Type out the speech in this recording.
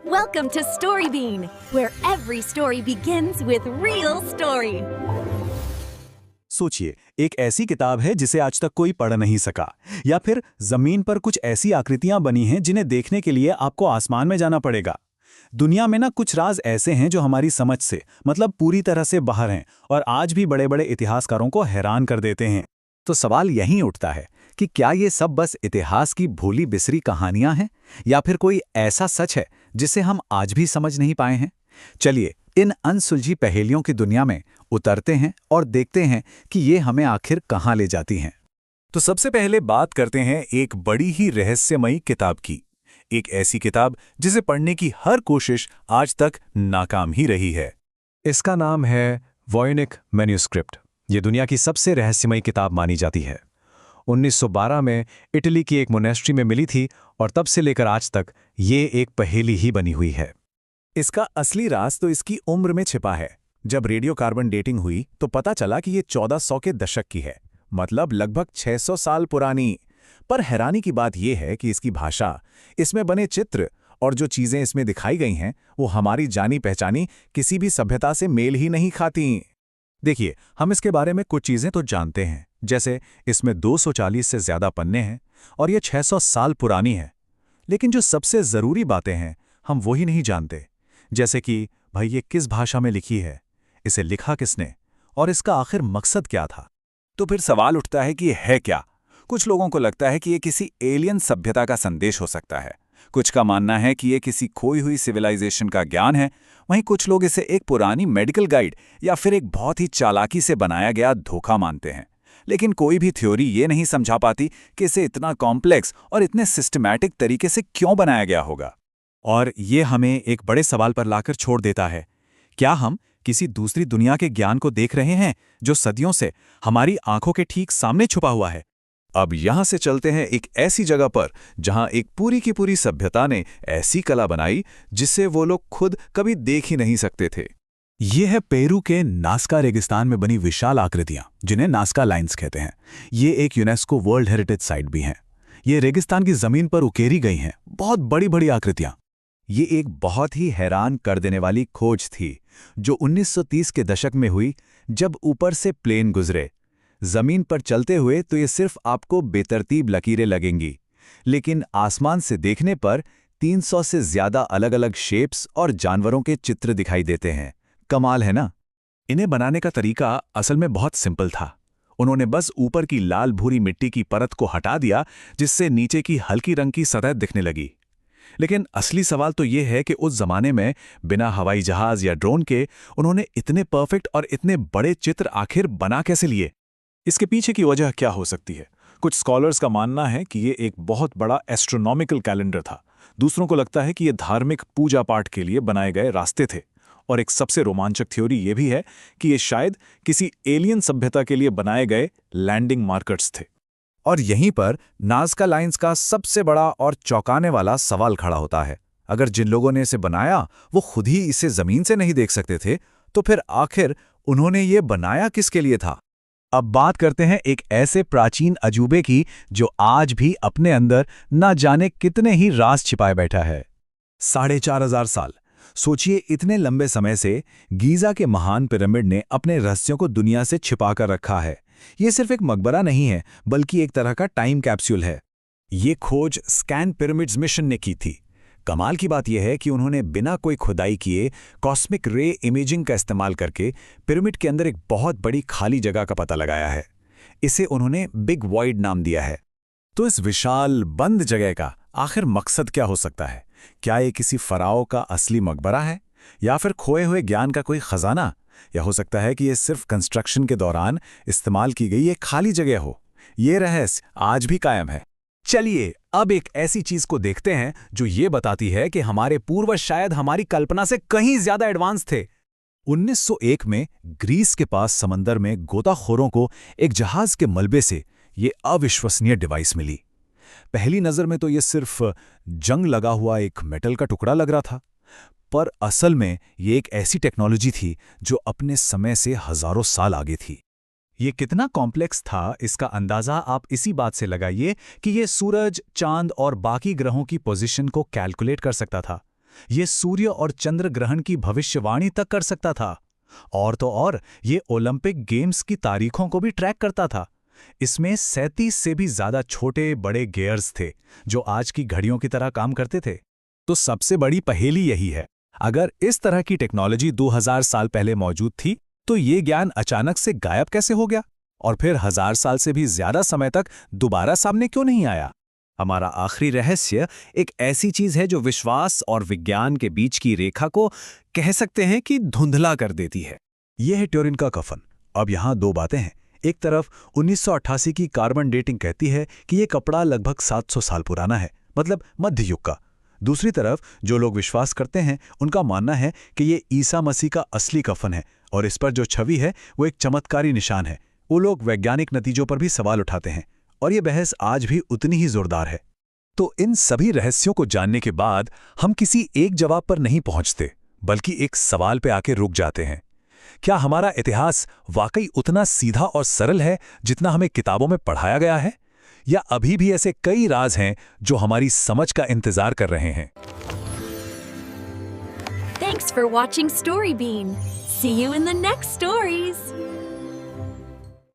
Welcome to Storybean, where every story begins with real story. सोचिए, एक ऐसी किताब है जिसे आज तक कोई पढ़ नहीं सका, या फिर जमीन पर कुछ ऐसी आकृतियां बनी हैं जिन्हें देखने के लिए आपको आसमान में जाना पड़ेगा। दुनिया में ना कुछ राज ऐसे हैं जो हमारी समझ से मतलब पूरी तरह से बाहर हैं और आज भी बड़े बड़े इतिहासकारों को हैरान कर देते हैं। तो सवाल यही उठता है कि क्या ये सब बस इतिहास की भूली बिसरी कहानियां हैं या फिर कोई ऐसा सच है जिसे हम आज भी समझ नहीं पाए हैं। चलिए इन अनसुलझी पहेलियों की दुनिया में उतरते हैं और देखते हैं कि ये हमें आखिर कहाँ ले जाती हैं। तो सबसे पहले बात करते हैं एक बड़ी ही रहस्यमयी किताब की, एक ऐसी किताब जिसे पढ़ने की हर कोशिश आज तक नाकाम ही रही है। इसका नाम है वॉयनिक मैन्यूस्क्रिप्ट। ये दुनिया की सबसे रहस्यमयी किताब मानी जाती है। 1912 में इटली की एक मोनेस्ट्री में मिली थी और तब से लेकर आज तक ये एक पहेली ही बनी हुई है। इसका असली राज तो इसकी उम्र में छिपा है। जब रेडियो कार्बन डेटिंग हुई तो पता चला कि ये 1400 के दशक की है, मतलब लगभग 600 साल पुरानी। पर हैरानी की बात यह है कि इसकी भाषा, इसमें बने चित्र और जो चीजें इसमें दिखाई गई हैं वो हमारी जानी पहचानी किसी भी सभ्यता से मेल ही नहीं खाती। देखिए, हम इसके बारे में कुछ चीजें तो जानते हैं, जैसे इसमें 240 से ज्यादा पन्ने हैं और ये 600 साल पुरानी है। लेकिन जो सबसे जरूरी बातें हैं हम वही नहीं जानते, जैसे कि भाई ये किस भाषा में लिखी है, इसे लिखा किसने और इसका आखिर मकसद क्या था। तो फिर सवाल उठता है कि ये है क्या। कुछ लोगों को लगता है कि ये किसी एलियन सभ्यता का संदेश हो सकता है, कुछ का मानना है कि ये किसी खोई हुई सिविलाइजेशन का ज्ञान है, वहीं कुछ लोग इसे एक पुरानी मेडिकल गाइड या फिर एक बहुत ही चालाकी से बनाया गया धोखा मानते हैं। लेकिन कोई भी थ्योरी ये नहीं समझा पाती कि इसे इतना कॉम्प्लेक्स और इतने सिस्टमैटिक तरीके से क्यों बनाया गया होगा। और ये हमें एक बड़े सवाल पर लाकर छोड़ देता है, क्या हम किसी दूसरी दुनिया के ज्ञान को देख रहे हैं जो सदियों से हमारी आंखों के ठीक सामने छुपा हुआ है। अब यहां से चलते हैं एक ऐसी जगह पर जहां एक पूरी की पूरी सभ्यता ने ऐसी कला बनाई जिसे वो लोग खुद कभी देख ही नहीं सकते थे। ये है पेरू के नास्का रेगिस्तान में बनी विशाल आकृतियां, जिन्हें नास्का लाइन्स कहते हैं। ये एक यूनेस्को वर्ल्ड हेरिटेज साइट भी हैं। ये रेगिस्तान की जमीन पर उकेरी गई हैं, बहुत बड़ी बड़ी आकृतियां। ये एक बहुत ही हैरान कर देने वाली खोज थी जो 1930 के दशक में हुई, जब ऊपर से प्लेन गुजरे। जमीन पर चलते हुए तो ये सिर्फ आपको बेतरतीब लकीरें लगेंगी, लेकिन आसमान से देखने पर 300 से ज्यादा अलग अलग शेप्स और जानवरों के चित्र दिखाई देते हैं। कमाल है ना। इन्हें बनाने का तरीका असल में बहुत सिंपल था। उन्होंने बस ऊपर की लाल भूरी मिट्टी की परत को हटा दिया, जिससे नीचे की हल्की रंग की सतह दिखने लगी। लेकिन असली सवाल तो यह है कि उस जमाने में बिना हवाई जहाज या ड्रोन के उन्होंने इतने परफेक्ट और इतने बड़े चित्र आखिर बना कैसे लिए। इसके पीछे की वजह क्या हो सकती है। कुछ स्कॉलर्स का मानना है कि ये एक बहुत बड़ा एस्ट्रोनॉमिकल कैलेंडर था। दूसरों को लगता है कि ये धार्मिक पूजा पाठ के लिए बनाए गए रास्ते थे। और एक सबसे रोमांचक थ्योरी ये भी है कि ये शायद किसी एलियन सभ्यता के लिए बनाए गए लैंडिंग मार्कर्स थे। और यहीं पर नाज़का लाइन्स का सबसे बड़ा और चौंकाने वाला सवाल खड़ा होता है। अगर जिन लोगों ने इसे बनाया वो खुद ही इसे जमीन से नहीं देख सकते थे, तो फिर आखिर उन्होंने ये बनाया किसके लिए था। अब बात करते हैं एक ऐसे प्राचीन अजूबे की जो आज भी अपने अंदर ना जाने कितने ही राज छिपाए बैठा है। 4500 साल। सोचिए, इतने लंबे समय से गीजा के महान पिरामिड ने अपने रहस्यों को दुनिया से छिपा कर रखा है। ये सिर्फ एक मकबरा नहीं है, बल्कि एक तरह का टाइम कैप्सूल है। ये खोज स्कैन पिरामिड्स मिशन ने की थी। कमाल की बात यह है कि उन्होंने बिना कोई खुदाई किए कॉस्मिक रे इमेजिंग का इस्तेमाल करके पिरामिड के अंदर एक बहुत बड़ी खाली जगह का पता लगाया है। इसे उन्होंने बिग वॉइड नाम दिया है। तो इस विशाल बंद जगह का आखिर मकसद क्या हो सकता है। क्या ये किसी फराओ का असली मकबरा है, या फिर खोए हुए ज्ञान का कोई खजाना, या हो सकता है कि ये सिर्फ कंस्ट्रक्शन के दौरान इस्तेमाल की गई एक खाली जगह हो। ये रहस्य आज भी कायम है। चलिए अब एक ऐसी चीज को देखते हैं जो ये बताती है कि हमारे पूर्वज शायद हमारी कल्पना से कहीं ज्यादा एडवांस थे। 1901 में ग्रीस के पास समंदर में गोताखोरों को एक जहाज के मलबे से ये अविश्वसनीय डिवाइस मिली। पहली नजर में तो ये सिर्फ जंग लगा हुआ एक मेटल का टुकड़ा लग रहा था, पर असल में ये एक ऐसी टेक्नोलॉजी थी जो अपने समय से हजारों साल आगे थी। ये कितना कॉम्प्लेक्स था, इसका अंदाजा आप इसी बात से लगाइए कि ये सूरज, चांद और बाकी ग्रहों की पोजीशन को कैलकुलेट कर सकता था। ये सूर्य और चंद्र ग्रहण की भविष्यवाणी तक कर सकता था। और तो और ये ओलंपिक गेम्स की तारीखों को भी ट्रैक करता था। इसमें 37 से भी ज्यादा छोटे बड़े गियर्स थे जो आज की घड़ियों की तरह काम करते थे। तो सबसे बड़ी पहेली यही है, अगर इस तरह की टेक्नोलॉजी 2000 साल पहले मौजूद थी तो ये ज्ञान अचानक से गायब कैसे हो गया और फिर 1000 साल से भी ज्यादा समय तक दोबारा सामने क्यों नहीं आया? हमारा आखिरी रहस्य एक ऐसी चीज है जो विश्वास और विज्ञान के बीच की रेखा को कह सकते हैं कि धुंधला कर देती है। यह है ट्यूरिन का कफन। अब यहाँ दो बातें हैं। एक तरफ 1988 की कार्बन डेटिंग कहती है कि यह कपड़ा लगभग 700 साल पुराना है, मतलब मध्य युग का। दूसरी तरफ जो लोग विश्वास करते हैं उनका मानना है कि ये ईसा मसीह का असली कफन है और इस पर जो छवि है वो एक चमत्कारी निशान है। वो लोग वैज्ञानिक नतीजों पर भी सवाल उठाते हैं और ये बहस आज भी उतनी ही जोरदार है। तो इन सभी रहस्यों को जानने के बाद हम किसी एक जवाब पर नहीं पहुंचते, बल्कि एक सवाल पे आके रुक जाते हैं। क्या हमारा इतिहास वाकई उतना सीधा और सरल है जितना हमें किताबों में पढ़ाया गया है, या अभी भी ऐसे कई राज हैं जो हमारी समझ का इंतजार कर रहे हैं? Thanks for watching Storybean. See you in the next stories.